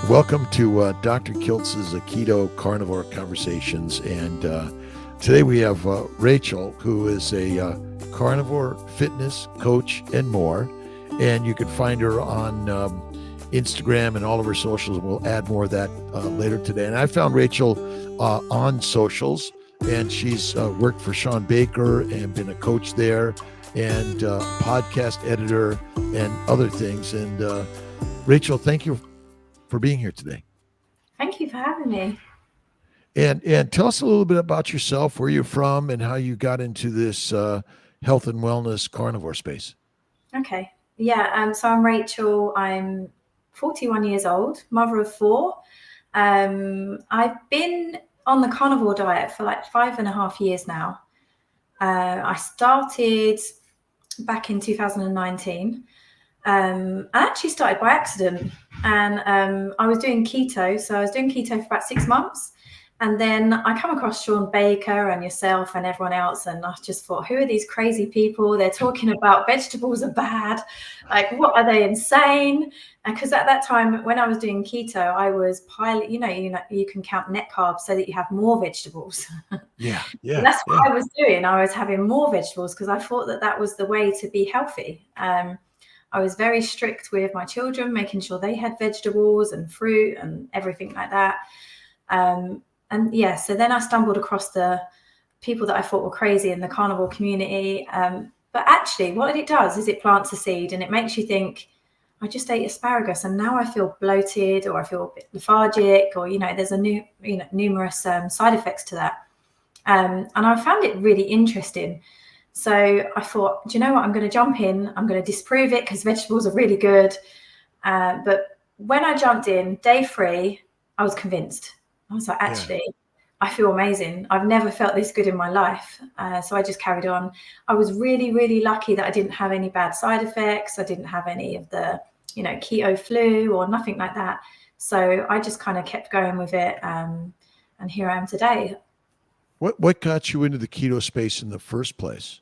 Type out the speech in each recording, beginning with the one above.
Welcome to Dr. Kiltz's Keto Carnivore Conversations. And today we have Rachel, who is a carnivore fitness coach and more. And you can find her on Instagram and all of her socials. We'll add more of that later today. And I found Rachel on socials, and she's worked for Sean Baker and been a coach there and podcast editor and other things. And Rachel, thank you for being here today. Thank you for having me. And tell us a little bit about yourself, where you're from, and how you got into this health and wellness carnivore space. Okay. Yeah. So I'm Rachel. I'm 41 years old, mother of four. I've been on the carnivore diet for like 5.5 years now. I started back in 2019. I actually started by accident, and I was doing keto. So I was doing keto for about 6 months, and then I come across Sean Baker and yourself and everyone else, and I just thought, who are these crazy people? They're talking about vegetables are bad. Like, what, are they insane? Because at that time, when I was doing keto, I was you can count net carbs so that you have more vegetables. Yeah. And that's what I was doing. I was having more vegetables because I thought that was the way to be healthy. I was very strict with my children, making sure they had vegetables and fruit and everything like that. So then I stumbled across the people that I thought were crazy in the carnivore community. But actually what it does is it plants a seed, and it makes you think, I just ate asparagus and now I feel bloated, or I feel a bit lethargic, or, there's numerous side effects to that. And I found it really interesting. So I thought, do you know what? I'm going to jump in. I'm going to disprove it because vegetables are really good. But when I jumped in, day 3, I was convinced. I was like, actually, I feel amazing. I've never felt this good in my life. So I just carried on. I was really, really lucky that I didn't have any bad side effects. I didn't have any of the, keto flu or nothing like that. So I just kind of kept going with it. And here I am today. What got you into the keto space in the first place?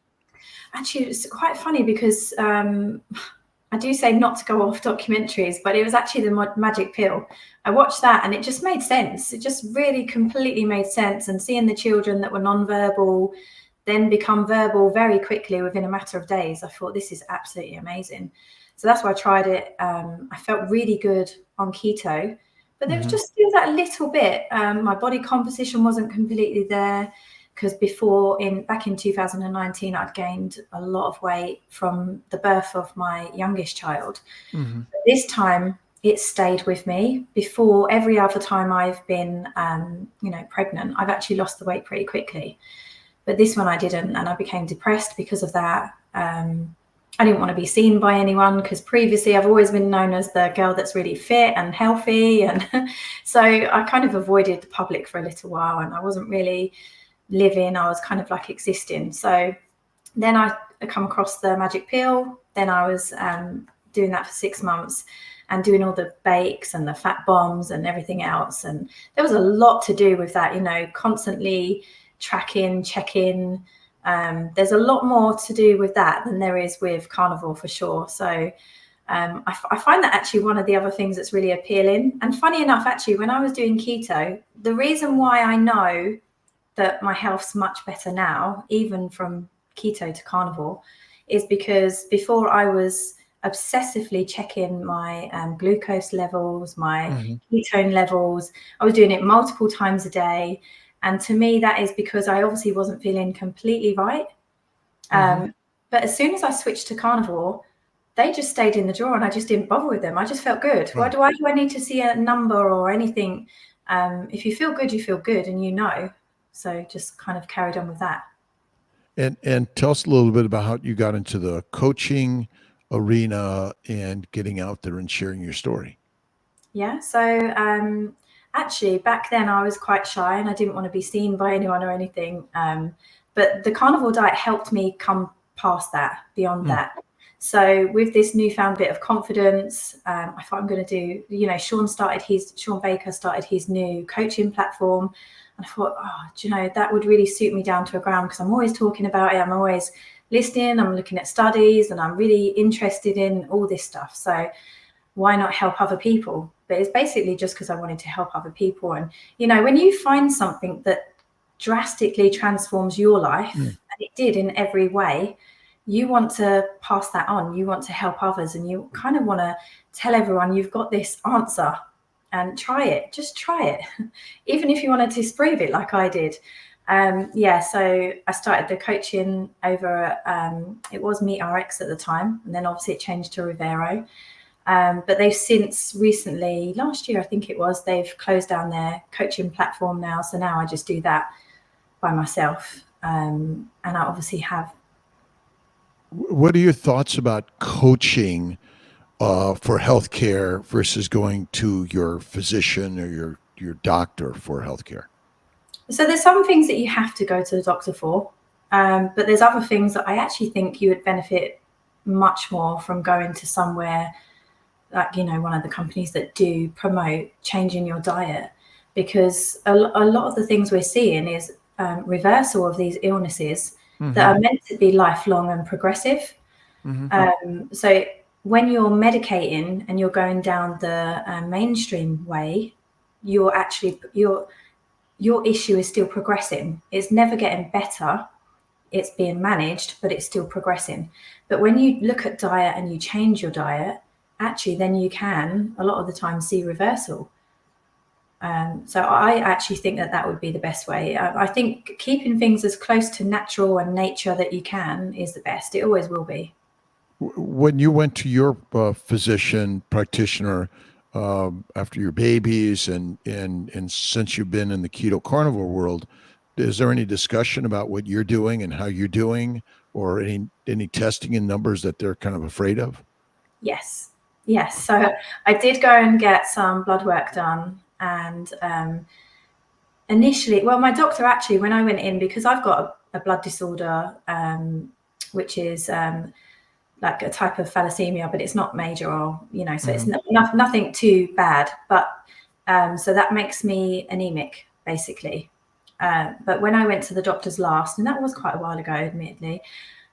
Actually, it's quite funny because I do say not to go off documentaries, but it was actually the Magic Pill. I watched that and it just made sense. It just really completely made sense. And seeing the children that were nonverbal then become verbal very quickly within a matter of days, I thought, this is absolutely amazing. So that's why I tried it. I felt really good on keto, but there was just still that little bit. My body composition wasn't completely there. Because back in 2019, I'd gained a lot of weight from the birth of my youngest child. This time, it stayed with me. Before, every other time I've been, pregnant, I've actually lost the weight pretty quickly. But this one I didn't, and I became depressed because of that. I didn't want to be seen by anyone because previously I've always been known as the girl that's really fit and healthy. And so I kind of avoided the public for a little while, and I wasn't really living, I was kind of like existing. So then I come across the Magic Pill. Then I was doing that for 6 months and doing all the bakes and the fat bombs and everything else. And there was a lot to do with that, constantly tracking, checking. There's a lot more to do with that than there is with carnivore, for sure. So I find that actually one of the other things that's really appealing. And funny enough, actually, when I was doing keto, the reason why I know that my health's much better now, even from keto to carnivore, is because before I was obsessively checking my glucose levels, my ketone levels. I was doing it multiple times a day. And to me, that is because I obviously wasn't feeling completely right. But as soon as I switched to carnivore, they just stayed in the drawer and I just didn't bother with them. I just felt good. Why do I need to see a number or anything? If you feel good, you feel good, and So just kind of carried on with that. And tell us a little bit about how you got into the coaching arena and getting out there and sharing your story. Yeah. So actually, back then I was quite shy and I didn't want to be seen by anyone or anything. But the carnivore diet helped me come past that, beyond that. So with this newfound bit of confidence, I thought I'm going to do, Sean Baker started his new coaching platform. And I thought, that would really suit me down to a ground because I'm always talking about it. I'm always listening. I'm looking at studies and I'm really interested in all this stuff. So why not help other people? but it's basically just because I wanted to help other people. And, you know, when you find something that drastically transforms your life, and it did in every way, you want to pass that on. You want to help others, and you kind of want to tell everyone you've got this answer and try it. Just try it, even if you want to disprove it like I did. So I started the coaching over, it was MeetRx at the time, and then obviously it changed to Rivero. But they've since recently, last year I think it was, they've closed down their coaching platform now. So now I just do that by myself. And I obviously have. What are your thoughts about coaching for healthcare versus going to your physician or your doctor for healthcare? So there's some things that you have to go to the doctor for, but there's other things that I actually think you would benefit much more from going to somewhere like, you know, one of the companies that do promote changing your diet, because a lot of the things we're seeing is reversal of these illnesses that are meant to be lifelong and progressive. So when you're medicating and you're going down the mainstream way, you're actually your issue is still progressing. It's never getting better. It's being managed, but it's still progressing. But when you look at diet and you change your diet, actually, then you can, a lot of the time, see reversal. So I actually think that would be the best way. I think keeping things as close to natural and nature that you can is the best. It always will be. When you went to your physician practitioner after your babies and since you've been in the keto carnivore world, is there any discussion about what you're doing and how you're doing, or any testing and numbers that they're kind of afraid of? Yes. So I did go and get some blood work done, and initially, well, my doctor actually, when I went in, because I've got a blood disorder, which is like a type of thalassemia, but it's not major, or, you know, so it's nothing too bad. But so that makes me anemic, basically. But when I went to the doctor's last, and that was quite a while ago, admittedly,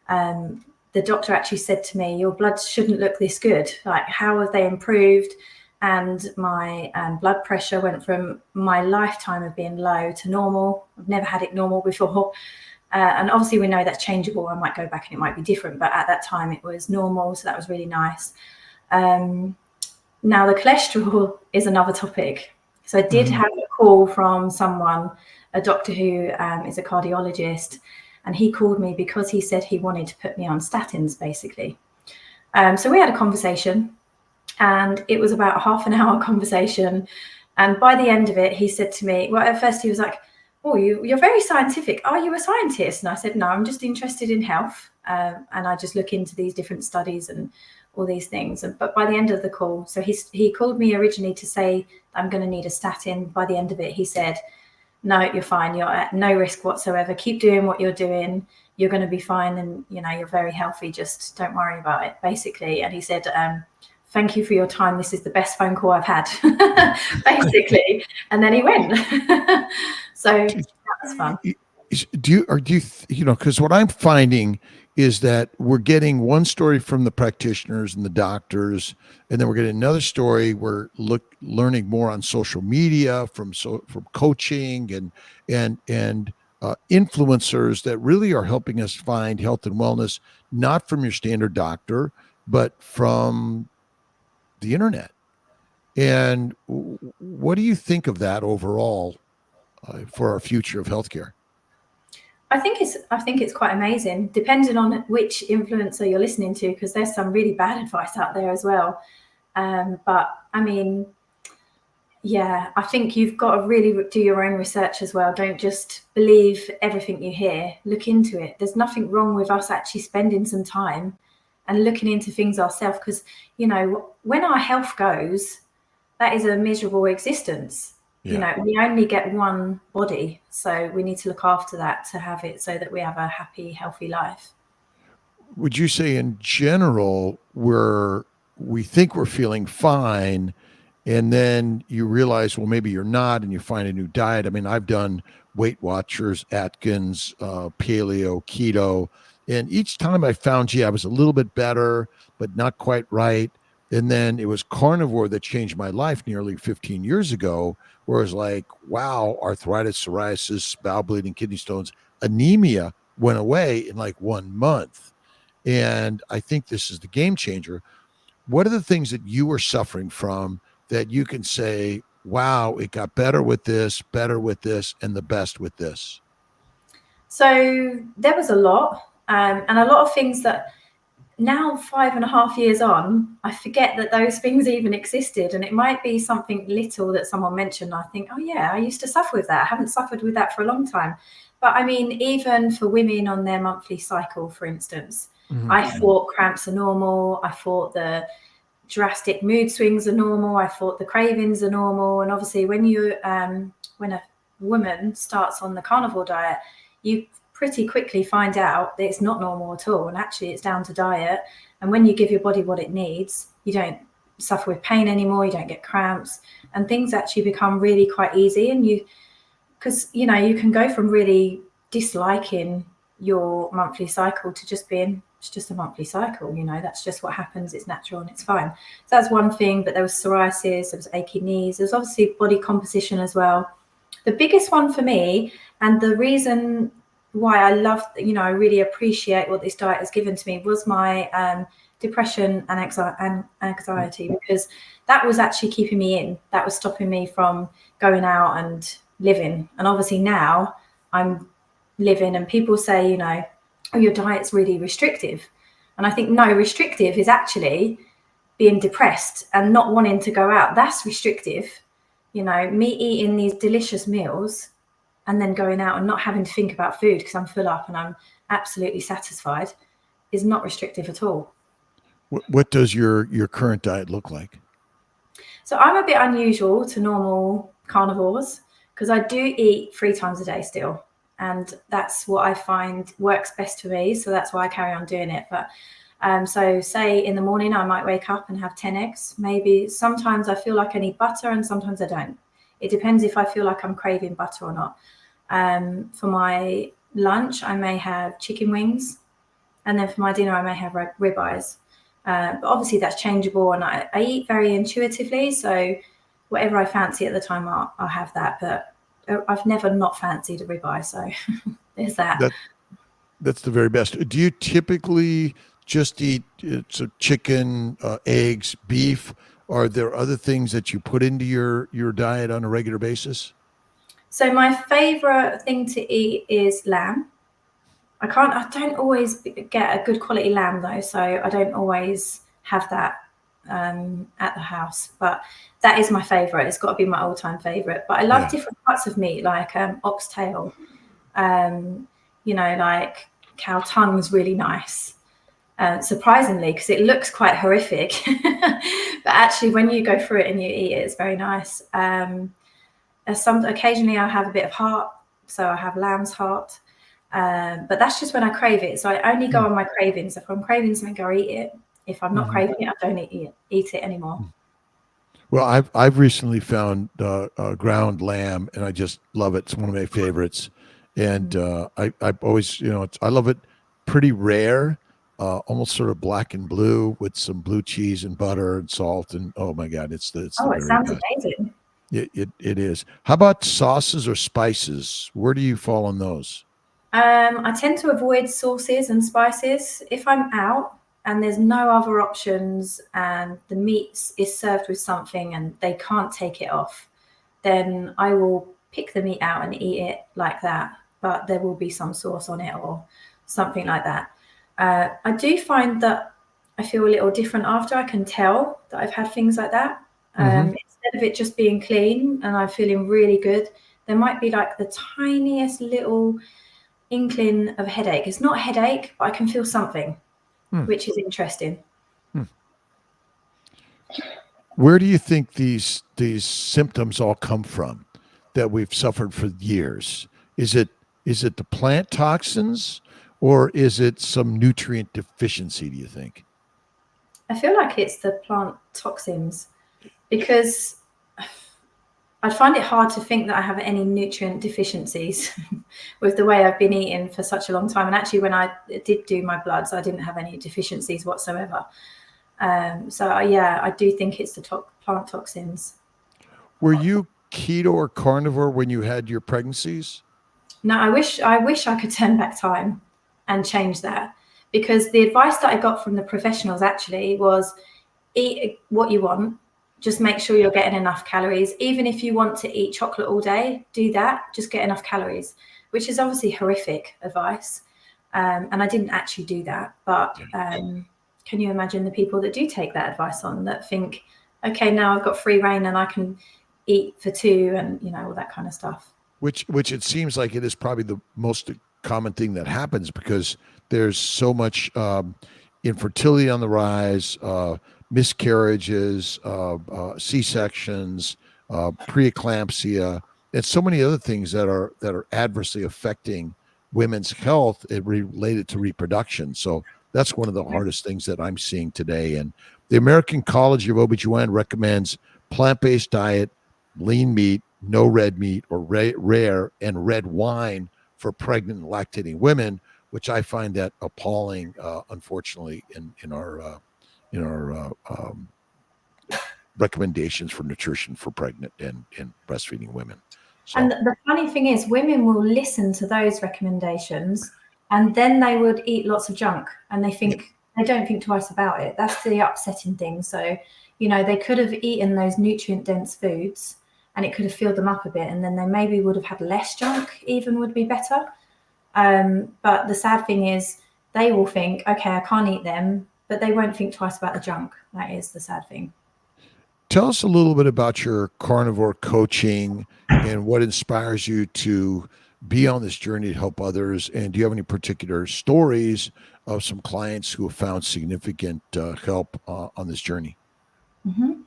the doctor actually said to me, your blood shouldn't look this good. Like, how have they improved? And my blood pressure went from my lifetime of being low to normal. I've never had it normal before. And obviously we know that's changeable. I might go back and it might be different, but at that time it was normal. So that was really nice. Now the cholesterol is another topic. So I did have a call from someone, a doctor who is a cardiologist, and he called me because he said he wanted to put me on statins, basically. So we had a conversation, and it was about a half an hour conversation. And by the end of it, he said to me, well, at first he was like, oh, you're very scientific. Are you a scientist? And I said, no, I'm just interested in health. And I just look into these different studies and all these things. But by the end of the call, so he called me originally to say I'm going to need a statin. By the end of it, he said, no, you're fine. You're at no risk whatsoever. Keep doing what you're doing. You're going to be fine. And, you know, you're very healthy. Just don't worry about it, basically. And he said, thank you for your time. This is the best phone call I've had, basically. And then he went. So that's fun. Because what I'm finding is that we're getting one story from the practitioners and the doctors, and then we're getting another story. We're learning more on social media from coaching and influencers that really are helping us find health and wellness, not from your standard doctor, but from the internet. And what do you think of that overall for our future of healthcare? I think it's quite amazing, depending on which influencer you're listening to, because there's some really bad advice out there as well. But I mean, yeah, I think you've got to really do your own research as well. Don't just believe everything you hear. Look into it. There's nothing wrong with us actually spending some time and looking into things ourselves, because, you know, when our health goes, that is a miserable existence. Yeah. You know, we only get one body, so we need to look after that to have it so that we have a happy, healthy life. Would you say in general, we think we're feeling fine, and then you realize, well, maybe you're not, and you find a new diet? I mean, I've done Weight Watchers, Atkins, paleo, keto, and each time I found, I was a little bit better, but not quite right. And then it was carnivore that changed my life nearly 15 years ago, where it was like, wow, arthritis, psoriasis, bowel bleeding, kidney stones, anemia went away in like 1 month. And I think this is the game changer. What are the things that you were suffering from that you can say, wow, it got better with this, and the best with this? So there was a lot, and a lot of things that now 5.5 years on, I forget that those things even existed. And it might be something little that someone mentioned. I think, oh yeah, I used to suffer with that. I haven't suffered with that for a long time. But I mean, even for women on their monthly cycle, for instance, I thought cramps are normal. I thought the drastic mood swings are normal. I thought the cravings are normal. And obviously when a woman starts on the carnivore diet, you pretty quickly find out that it's not normal at all. And actually it's down to diet. And when you give your body what it needs, you don't suffer with pain anymore. You don't get cramps, and things actually become really quite easy. And because you can go from really disliking your monthly cycle to just being, it's just a monthly cycle, that's just what happens. It's natural and it's fine. So that's one thing. But there was psoriasis, there was achy knees, there's obviously body composition as well. The biggest one for me, and the reason why I love, I really appreciate what this diet has given to me, was my depression and anxiety, because that was actually keeping me in. That was stopping me from going out and living. And obviously now I'm living, and people say, oh, your diet's really restrictive. And I think, no, restrictive is actually being depressed and not wanting to go out. That's restrictive. Me eating these delicious meals and then going out and not having to think about food because I'm full up and I'm absolutely satisfied is not restrictive at all. What does your current diet look like? So I'm a bit unusual to normal carnivores because I do eat 3 times a day still. And that's what I find works best for me. So that's why I carry on doing it. But so say in the morning, I might wake up and have 10 eggs. Maybe sometimes I feel like I need butter and sometimes I don't. It depends if I feel like I'm craving butter or not. For my lunch, I may have chicken wings. And then for my dinner, I may have ribeyes. But obviously that's changeable, and I eat very intuitively. So whatever I fancy at the time, I'll have that. But I've never not fancied a ribeye. So there's that. That's the very best. Do you typically just eat chicken, eggs, beef? Are there other things that you put into your diet on a regular basis? So my favorite thing to eat is lamb. I don't always get a good quality lamb though, so I don't always have that at the house. But that is my favorite. It's got to be my all-time favorite. But I love different parts of meat, like oxtail. Like cow tongue is really nice. Surprisingly, because it looks quite horrific, but actually when you go through it and you eat it, it's very nice. Occasionally I'll have a bit of heart, so I have lamb's heart, but that's just when I crave it. So I only go on my cravings. If I'm craving something, I eat it. If I'm not craving it, I don't eat it anymore. Well, I've recently found ground lamb, and I just love it. It's one of my favorites, and I always, I love it pretty rare, almost sort of black and blue with some blue cheese and butter and salt, and oh my God, it's the it sounds best. amazing. It is. How about sauces or spices? Where do you fall on those? I tend to avoid sauces and spices. If I'm out and there's no other options and the meat is served with something and they can't take it off, then I will pick the meat out and eat it like that. But there will be some sauce on it or something like that. I do find that I feel a little different after. I can tell that I've had things like that. Instead of it just being clean and I'm feeling really good, there might be like the tiniest little inkling of a headache. It's not a headache, but I can feel something, which is interesting. Where do you think these symptoms all come from that we've suffered for years? Is it the plant toxins, or is it some nutrient deficiency, do you think? I feel like it's the plant toxins, because I find it hard to think that I have any nutrient deficiencies with the way I've been eating for such a long time. And actually, when I did do my bloods, I didn't have any deficiencies whatsoever. Yeah, I do think it's the plant toxins. Were you keto or carnivore when you had your pregnancies? No, I wish I could turn back time and change that, because the advice that I got from the professionals actually was eat what you want. Just make sure you're getting enough calories. Even if you want to eat chocolate all day, do that. Just get enough calories, which is obviously horrific advice. And I didn't actually do that. But can you imagine the people that do take that advice on, that think, okay, now I've got free reign and I can eat for two and, all that kind of stuff. Which it seems like it is probably the most common thing that happens, because there's so much infertility on the rise, miscarriages, C-sections, preeclampsia, and so many other things that are adversely affecting women's health related to reproduction. So that's one of the hardest things that I'm seeing today. And the American College of OBGYN recommends plant-based diet, lean meat, no red meat or rare, and red wine for pregnant and lactating women, which I find that appalling, unfortunately, in our recommendations for nutrition for pregnant and breastfeeding women. So. And the funny thing is, women will listen to those recommendations, and then they would eat lots of junk, and they don't think twice about it. That's the upsetting thing. So, they could have eaten those nutrient-dense foods, and it could have filled them up a bit, and then they maybe would have had less junk, even would be better. But the sad thing is, they will think, okay, I can't eat them, but they won't think twice about the junk. That is the sad thing. Tell us a little bit about your carnivore coaching and what inspires you to be on this journey to help others. And do you have any particular stories of some clients who have found significant help on this journey? Mm-hmm.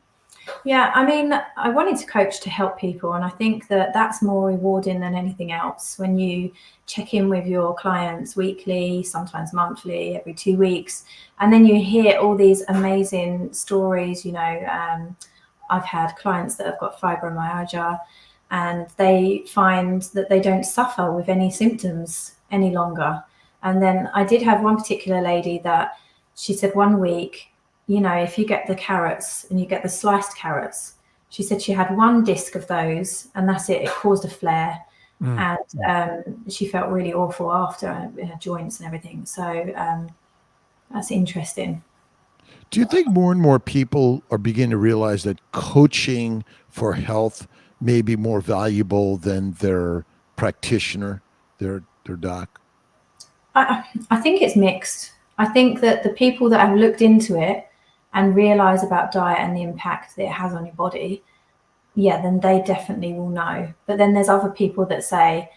Yeah, I mean, I wanted to coach to help people, and I think that that's more rewarding than anything else. When you check in with your clients weekly, sometimes monthly, every 2 weeks, and then you hear all these amazing stories. I've had clients that have got fibromyalgia, and they find that they don't suffer with any symptoms any longer. And then I did have one particular lady that she said 1 week, if you get the carrots and you get the sliced carrots, she said she had one disc of those and that's it. It caused a flare. And she felt really awful after, in her joints and everything. So that's interesting. Do you think more and more people are beginning to realize that coaching for health may be more valuable than their practitioner, their doc? I think it's mixed. I think that the people that have looked into it and realize about diet and the impact that it has on your body, then they definitely will know. But then there's other people that say,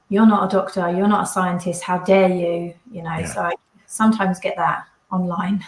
you're not a doctor, you're not a scientist, how dare you, So I sometimes get that online.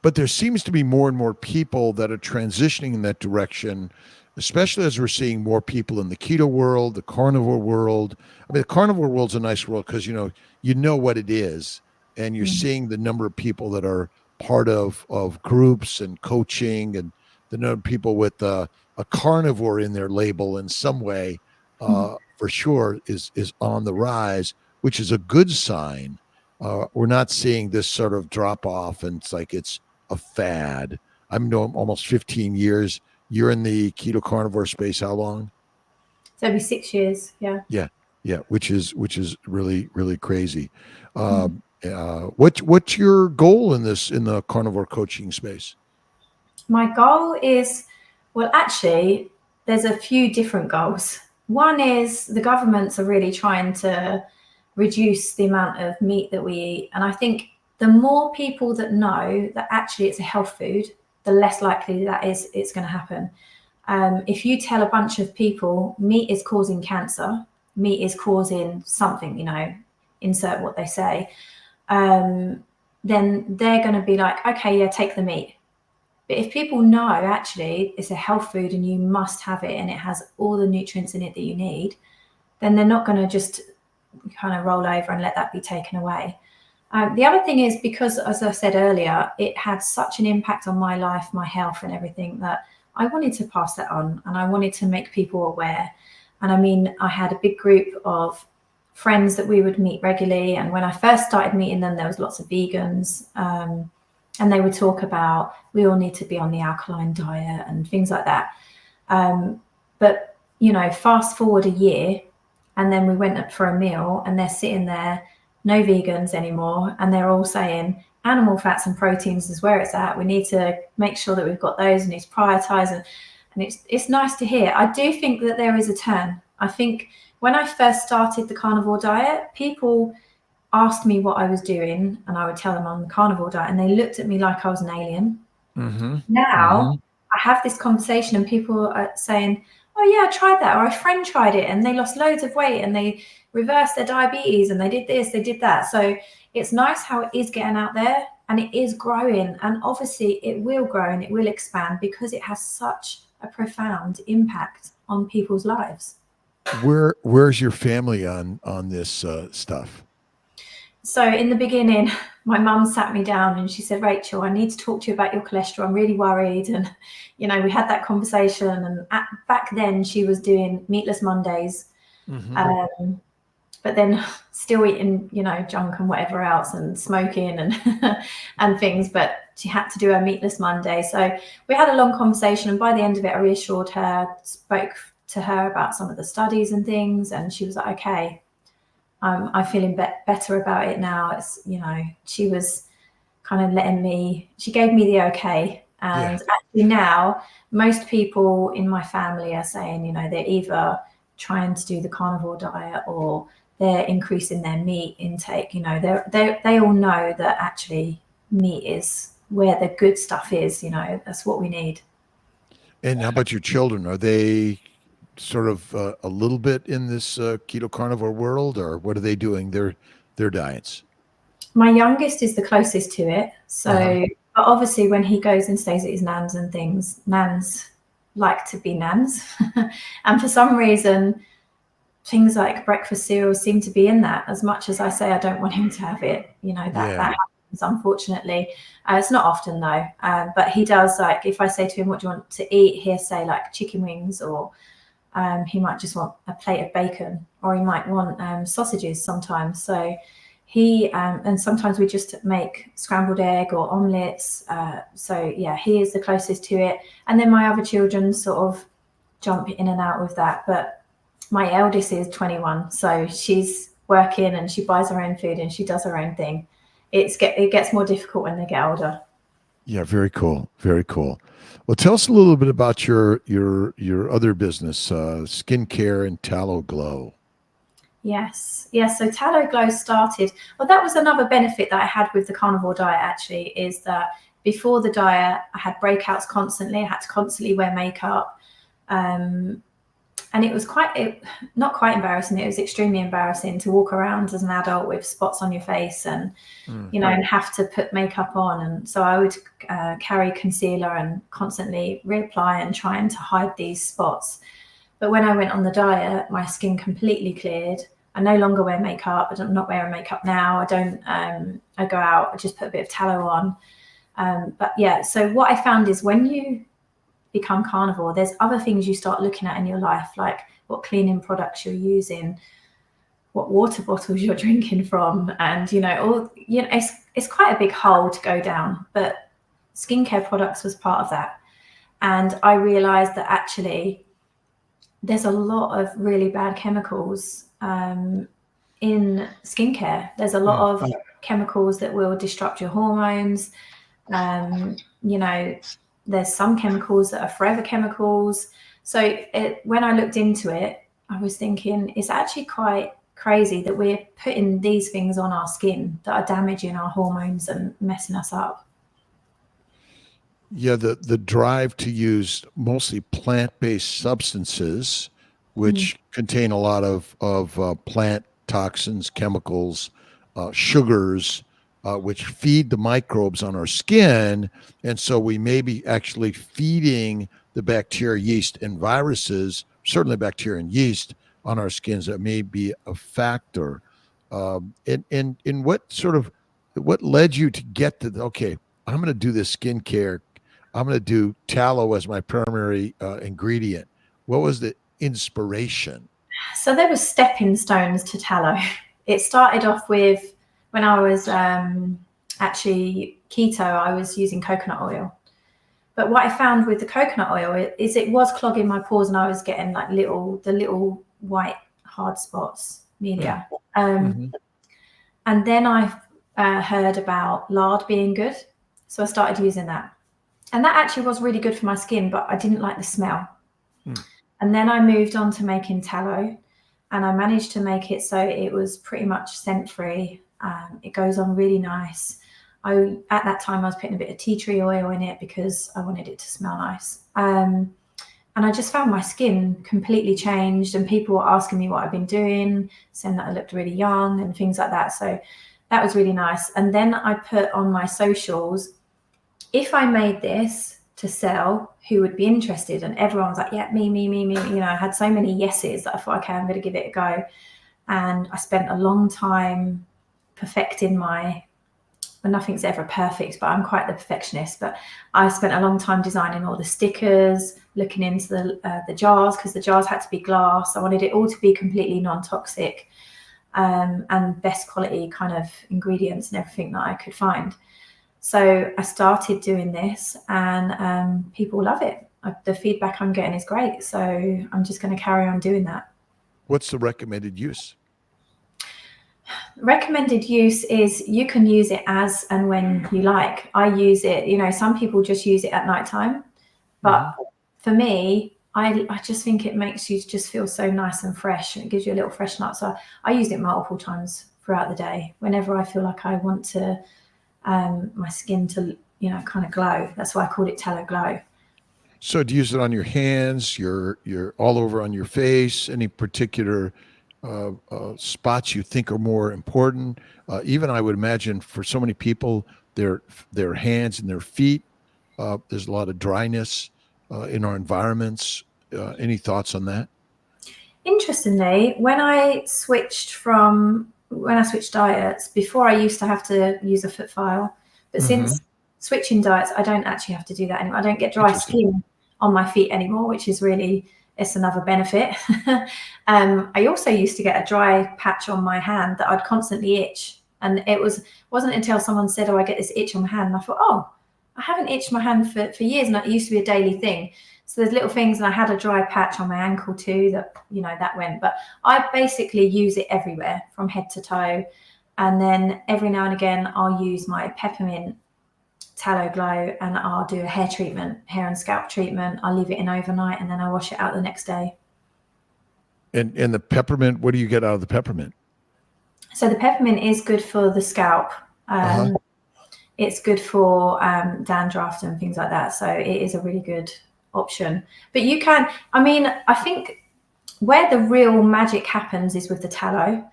But there seems to be more and more people that are transitioning in that direction, especially as we're seeing more people in the keto world, the carnivore world. I mean, the carnivore world's a nice world because, you know what it is, and you're seeing the number of people that are part of groups and coaching, and the number of people with a carnivore in their label in some way, for sure, is on the rise, which is a good sign. We're not seeing this sort of drop off, and it's like it's a fad. I'm almost 15 years. You're in the keto carnivore space how long? It's every 6 years. Yeah, which is really, really crazy. What's your goal in the carnivore coaching space? My goal is, well, actually, there's a few different goals. One is the governments are really trying to reduce the amount of meat that we eat. And I think the more people that know that actually it's a health food, the less likely that it's going to happen. If you tell a bunch of people meat is causing cancer, meat is causing something, insert what they say, then they're going to be like, okay, yeah, take the meat. But if people know actually it's a health food and you must have it and it has all the nutrients in it that you need, then they're not going to just kind of roll over and let that be taken away. The other thing is, because, as I said earlier, it had such an impact on my life, my health and everything, that I wanted to pass that on and I wanted to make people aware. And I mean, I had a big group of friends that we would meet regularly. And when I first started meeting them, there was lots of vegans. and they would talk about we all need to be on the alkaline diet and things like that. But, you know, fast forward a year, and then we went up for a meal and they're sitting there, no vegans anymore, and they're all saying animal fats and proteins is where it's at. We need to make sure that we've got those and need to prioritize. And it's nice to hear. I do think that there is a turn. I think when I first started the carnivore diet, people asked me what I was doing, and I would tell them I'm on the carnivore diet, and they looked at me like I was an alien. Mm-hmm. Now I have this conversation and people are saying, oh yeah, I tried that, or a friend tried it and they lost loads of weight and they reversed their diabetes and they did this, they did that. So it's nice how it is getting out there and it is growing, and obviously it will grow and it will expand because it has such a profound impact on people's lives. Where's your family on this stuff? So in the beginning, my mum sat me down and she said, Rachel, I need to talk to you about your cholesterol. I'm really worried. And, you know, we had that conversation. And back then she was doing meatless Mondays, but then still eating, you know, junk and whatever else and smoking and, and things. But she had to do her meatless Monday. So we had a long conversation. And by the end of it, I reassured her, spoke to her about some of the studies and things. And she was like, okay. I'm feeling better about it now. It's, you know, she was kind of she gave me the okay. And actually now most people in my family are saying, you know, they're either trying to do the carnivore diet or they're increasing their meat intake. You know, they all know that actually meat is where the good stuff is, you know, that's what we need. And how about your children? Are they sort of a little bit in this keto carnivore world, or what are they doing their diets? My youngest is the closest to it. So, but obviously when he goes and stays at his nan's and things, nans like to be nans. And for some reason, things like breakfast cereals seem to be in that. As much as I say I don't want him to have it, you know, that happens, unfortunately. It's not often though. But he does, like, if I say to him, what do you want to eat? He'll say like chicken wings, or he might just want a plate of bacon, or he might want sausages sometimes. So he, and sometimes we just make scrambled egg or omelets. So yeah, he is the closest to it. And then my other children sort of jump in and out with that. But my eldest is 21. So she's working and she buys her own food and she does her own thing. It gets more difficult when they get older. Yeah, very cool. Very cool. Well, tell us a little bit about your other business, Skincare and Tallow Glow. Yes. So Tallow Glow started. Well, that was another benefit that I had with the carnivore diet, actually, is that before the diet, I had breakouts constantly. I had to constantly wear makeup. And it was not quite embarrassing. It was extremely embarrassing to walk around as an adult with spots on your face and, you know, and have to put makeup on. And so I would carry concealer and constantly reapply and trying to hide these spots. But when I went on the diet, my skin completely cleared. I no longer wear makeup. I'm not wearing makeup now. I go out, I just put a bit of tallow on. But yeah, so what I found is when you become carnivore, there's other things you start looking at in your life, like what cleaning products you're using, what water bottles you're drinking from, and it's quite a big hole to go down, but skincare products was part of that. And I realized that actually there's a lot of really bad chemicals in skincare. There's a lot of chemicals that will disrupt your hormones. There's some chemicals that are forever chemicals. So when I looked into it, I was thinking it's actually quite crazy that we're putting these things on our skin that are damaging our hormones and messing us up. Yeah, the drive to use mostly plant-based substances, which contain a lot of plant toxins, chemicals, sugars, which feed the microbes on our skin. And so we may be actually feeding the bacteria, yeast, and viruses, certainly bacteria and yeast, on our skins. That may be a factor. In what led you to get to okay, I'm going to do this skincare. I'm going to do tallow as my primary ingredient. What was the inspiration? So there were stepping stones to tallow. It started off with when I was actually keto, I was using coconut oil. But what I found with the coconut oil is it was clogging my pores, and I was getting like the little white hard spots, media. Mm-hmm. And then I heard about lard being good, so I started using that, and that actually was really good for my skin, but I didn't like the smell. And then I moved on to making tallow, and I managed to make it so it was pretty much scent free. It goes on really nice. At that time I was putting a bit of tea tree oil in it because I wanted it to smell nice. And I just found my skin completely changed, and people were asking me what I've been doing, saying that I looked really young and things like that. So that was really nice. And then I put on my socials, if I made this to sell, who would be interested? And everyone was like, yeah, me. You know, I had so many yeses that I thought, okay, I'm going to give it a go. And I spent a long time perfecting nothing's ever perfect, but I'm quite the perfectionist. But I spent a long time designing all the stickers, looking into the jars, because the jars had to be glass. I wanted it all to be completely non-toxic, and best quality kind of ingredients and everything that I could find. So I started doing this, and people love it. The feedback I'm getting is great. So I'm just going to carry on doing that. What's the recommended use? Recommended use is you can use it as and when you like. I use it, you know, some people just use it at nighttime, but for me, I just think it makes you just feel so nice and fresh, and it gives you a little freshen up. So I use it multiple times throughout the day whenever I feel like I want to my skin to, you know, kind of glow. That's why I called it Tallow Glow. So do you use it on your hands, your all over on your face, any particular spots you think are more important? Even I would imagine for so many people, their hands and their feet, there's a lot of dryness in our environments. Any thoughts on that? Interestingly, when I switched diets, before I used to have to use a foot file, but since switching diets, I don't actually have to do that anymore. I don't get dry skin on my feet anymore, which is really, it's another benefit. I also used to get a dry patch on my hand that I'd constantly itch. And it wasn't until someone said, oh, I get this itch on my hand. And I thought, oh, I haven't itched my hand for years. And it used to be a daily thing. So there's little things, and I had a dry patch on my ankle too that, you know, that went. But I basically use it everywhere from head to toe. And then every now and again, I'll use my peppermint Tallow Glow, and I'll do a hair and scalp treatment. I'll leave it in overnight, and then I wash it out the next day. And the peppermint, what do you get out of the peppermint? So the peppermint is good for the scalp. It's good for dandruff and things like that. So it is a really good option. But you can, I mean, I think where the real magic happens is with the tallow.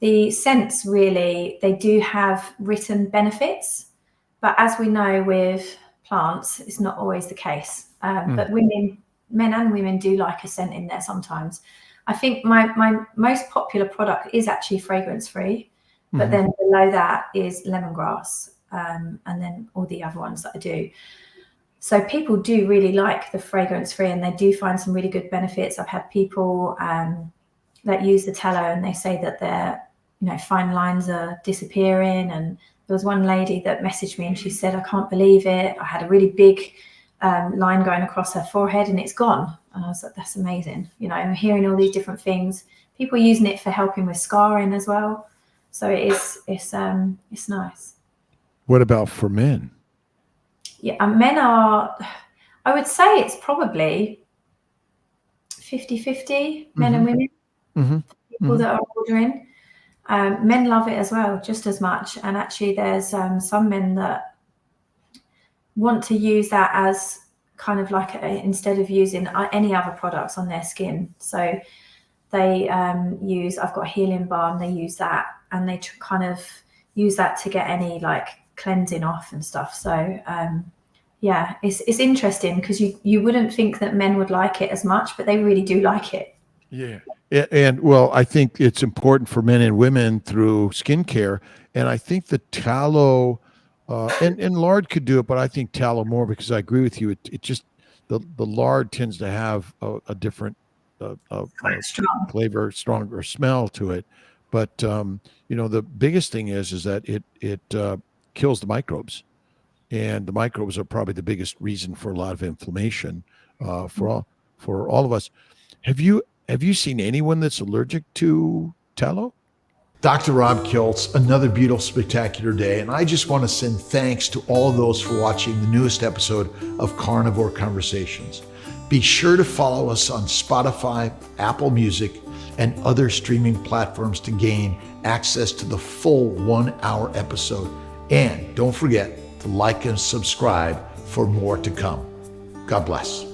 The scents, really, they do have written benefits. But as we know with plants, it's not always the case. But men and women do like a scent in there sometimes. I think my most popular product is actually fragrance-free, but then below that is lemongrass, and then all the other ones that I do. So people do really like the fragrance-free, and they do find some really good benefits. I've had people that use the tallow, and they say that their, you know, fine lines are disappearing. And there was one lady that messaged me, and she said, I can't believe it. I had a really big line going across her forehead, and it's gone. And I was like, that's amazing. You know, I'm hearing all these different things. People using it for helping with scarring as well. So it's nice. What about for men? Yeah, men are, I would say it's probably 50-50, men and women, people that are ordering. Men love it as well, just as much. And actually there's some men that want to use that as kind of like instead of using any other products on their skin. So they I've got a healing balm, they use that, and they kind of use that to get any like cleansing off and stuff. So yeah, it's interesting because you wouldn't think that men would like it as much, but they really do like it. Yeah. And well, I think it's important for men and women through skincare. And I think the tallow and lard could do it, but I think tallow more, because I agree with you. It just, the lard tends to have a different Strong flavor, stronger smell to it. But you know, the biggest thing is that it kills the microbes. And the microbes are probably the biggest reason for a lot of inflammation for all of us. Have you seen anyone that's allergic to tallow? Dr. Rob Kiltz, another beautiful, spectacular day. And I just want to send thanks to all of those for watching the newest episode of Carnivore Conversations. Be sure to follow us on Spotify, Apple Music, and other streaming platforms to gain access to the full 1-hour episode. And don't forget to like and subscribe for more to come. God bless.